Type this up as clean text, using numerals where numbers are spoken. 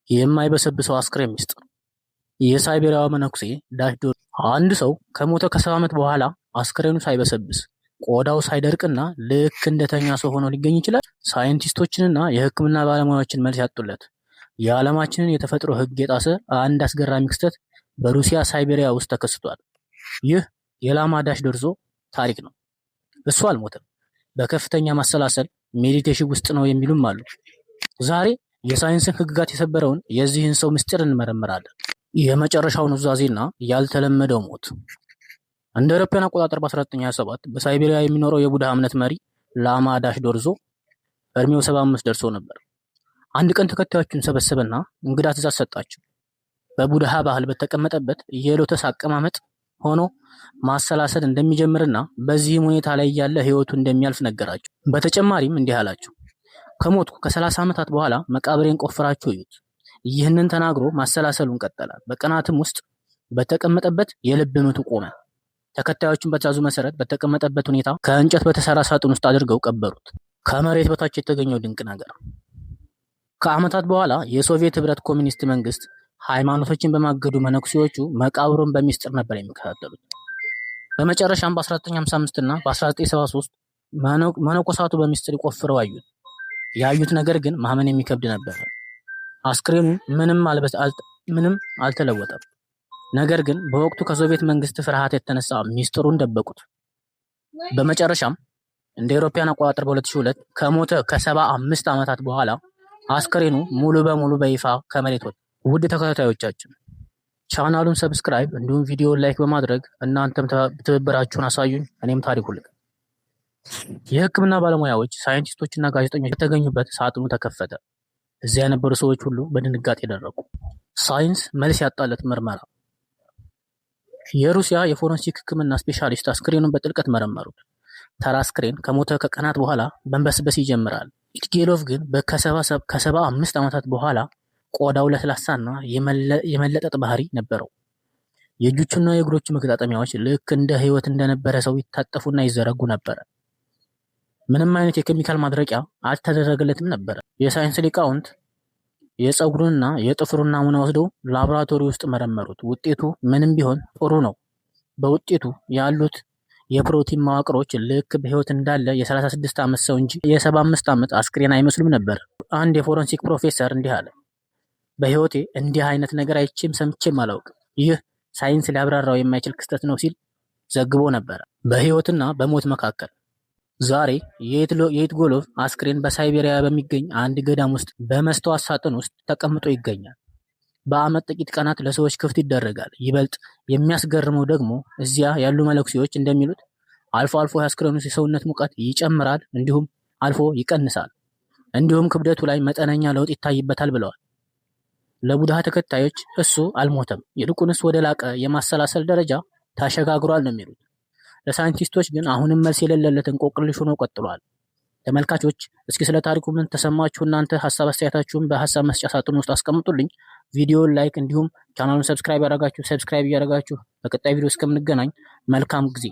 የማይበሰብሰው አስክሬን ሚስጥር። የሳይቤሪያዋ መነኩሴ ዳሽዶር። አንድ ሰው ከሞተ ከ70 ዓመት በኋላ አስክሬኑ ሳይበሰብስ ቆዳው ሳይደርቅና ልክ እንደተኛ ሰው ሆኖ ሊገኝ ይችላል። ሳይንቲስቶችንና የሕክምና ባለሙያዎችን መልስ ያጡለት የዓለማችንን የተፈጥሮ ሕግ የጣሰ አንድ አስገራሚ ክስተት በሩሲያ ሳይቤሪያ ውስጥ ተከስቷል። ይህ የላማ ዳሽዶርዞ ታሪክ ነው። እሱ አልሞተም፣ በከፍተኛ ማሰላሰል ሜዲቴሽን ውስጥ ነው የሚሉም አሉ። ዛሬ የሳይንስን ሕግጋት የሰበረውን የዚህን ሰው ምስጢር እንመረምራለን። የመጨረሻው ኑዛዜና ያልተለመደው ሞት። እንደ አውሮፓውያን አቆጣጠር በ1927 በሳይቤሪያ የሚኖረው የቡድሃ እምነት መሪ ላማ ዳሽዶርዞ እድሜው 75 ደርሶ ነበር። አንድ ቀን ተከታዮቹን ሰበሰበና እንግዳ ትእዛዝ ሰጣቸው። በቡድሃ ባህል በተቀመጠበት የሎተስ አቀማመጥ ሆኖ ማሰላሰል እንደሚጀምርና በዚህም ሁኔታ ላይ ያለ ህይወቱ እንደሚያልፍ ነገራቸው። በተጨማሪም እንዲህ አላቸው፣ ከሞትኩ ከ30 ዓመታት በኋላ መቃብሬን ቆፍራችሁ እዩት። ይህንን ተናግሮ ማሰላሰሉን ቀጠለ። በቀናትም ውስጥ በተቀመጠበት የልብ ምቱ ቆመ። ተከታዮቹን በትዕዛዙ መሰረት በተቀመጠበት ሁኔታ ከእንጨት በተሰራ ሳጥን ውስጥ አድርገው ቀበሩት። ከመሬት በታች የተገኘው ድንቅ ነገር። ከዓመታት በኋላ የሶቪየት ህብረት ኮሚኒስት መንግስት ሃይማኖቶችን በማገዱ መነኩሴዎቹ መቃብሩን በሚስጥር ነበር የሚከታተሉት። በመጨረሻም በ1955 እና በ1973 መነኮሳቱ በሚስጥር ይቆፍረው አዩት። ያዩት ነገር ግን ማመን የሚከብድ ነበር። አስክሬኑ ምንም አልተለወጠም። ነገር ግን በወቅቱ ከሶቪየት መንግስት ፍርሃት የተነሳ ሚስጥሩን ደበቁት። በመጨረሻም እንደ አውሮፓውያን አቆጣጠር በ2002 ከሞተ ከ75 ዓመታት በኋላ አስክሬኑ ሙሉ በሙሉ በይፋ ከመሬት ወጣ። ውድ ተከታታዮቻችን ቻናሉን ሰብስክራይብ እንዲሁም ቪዲዮውን ላይክ በማድረግ እናንተም ትብብራችሁን አሳዩኝ። እኔም ታሪኩ ልክ። የህክምና ባለሙያዎች፣ ሳይንቲስቶችና ጋዜጠኞች የተገኙበት ሳጥኑ ተከፈተ። እዚያ የነበሩ ሰዎች ሁሉ በድንጋጤ ደረቁ። ሳይንስ መልስ ያጣለት ምርመራ። የሩሲያ የፎረንሲክ ህክምና ስፔሻሊስት አስክሬኑን በጥልቀት መረመሩት። ተራ አስክሬን ከሞተ ከቀናት በኋላ መንበስበስ ይጀምራል። ኢትጌሎቭ ግን ከ75 ዓመታት በኋላ ቆዳው ለስላሳና የመለጠጥ ባህሪ ነበረው። የእጆቹና የእግሮቹ መገጣጠሚያዎች ልክ እንደ ህይወት እንደነበረ ሰው ይታጠፉና ይዘረጉ ነበር። ምንም አይነት የኬሚካል ማድረቂያ አልተደረገለትም ነበር። የሳይንስ ሊቃውንት የፀጉሩንና የጥፍሩን ናሙና ወስደው ላቦራቶሪ ውስጥ መረመሩት። ውጤቱ ምንም ቢሆን ጥሩ ነው። በውጤቱ ያሉት የፕሮቲን መዋቅሮች ልክ በህይወት እንዳለ የ36 ዓመት ሰው እንጂ የ75 ዓመት አስክሬን አይመስሉም ነበር። አንድ የፎረንሲክ ፕሮፌሰር እንዲህ አለ፣ በህይወቴ እንዲህ አይነት ነገር አይቼም ሰምቼም አላውቅም። ይህ ሳይንስ ሊያብራራው የማይችል ክስተት ነው ሲል ዘግቦ ነበር። በህይወትና በሞት መካከል። ዛሬ የኢትጎሎቭ አስክሬን በሳይቤሪያ በሚገኝ አንድ ገዳም ውስጥ በመስተዋት ሳጥን ውስጥ ተቀምጦ ይገኛል። በአመት ጥቂት ቀናት ለሰዎች ክፍት ይደረጋል። ይበልጥ የሚያስገርመው ደግሞ እዚያ ያሉ መነኩሴዎች እንደሚሉት አልፎ አልፎ የአስክሬኑ የሰውነት ሙቀት ይጨምራል፣ እንዲሁም አልፎ ይቀንሳል፣ እንዲሁም ክብደቱ ላይ መጠነኛ ለውጥ ይታይበታል ብለዋል። ለቡድሃ ተከታዮች እሱ አልሞተም፣ ይልቁንስ ወደ ላቀ የማሰላሰል ደረጃ ተሸጋግሯል ነው የሚሉት። ለሳይንቲስቶች ግን አሁንም መልስ የሌለለት እንቆቅልሽ ሆኖ ቀጥሏል። ተመልካቾች እስኪ ስለ ታሪኩ ምን ተሰማችሁ? እናንተ ሀሳብ አስተያየታችሁን በሀሳብ መስጫ ሳጥን ውስጥ አስቀምጡልኝ። ቪዲዮውን ላይክ እንዲሁም ቻናሉን ሰብስክራይብ እያደረጋችሁ በቀጣይ ቪዲዮ እስከምንገናኝ መልካም ጊዜ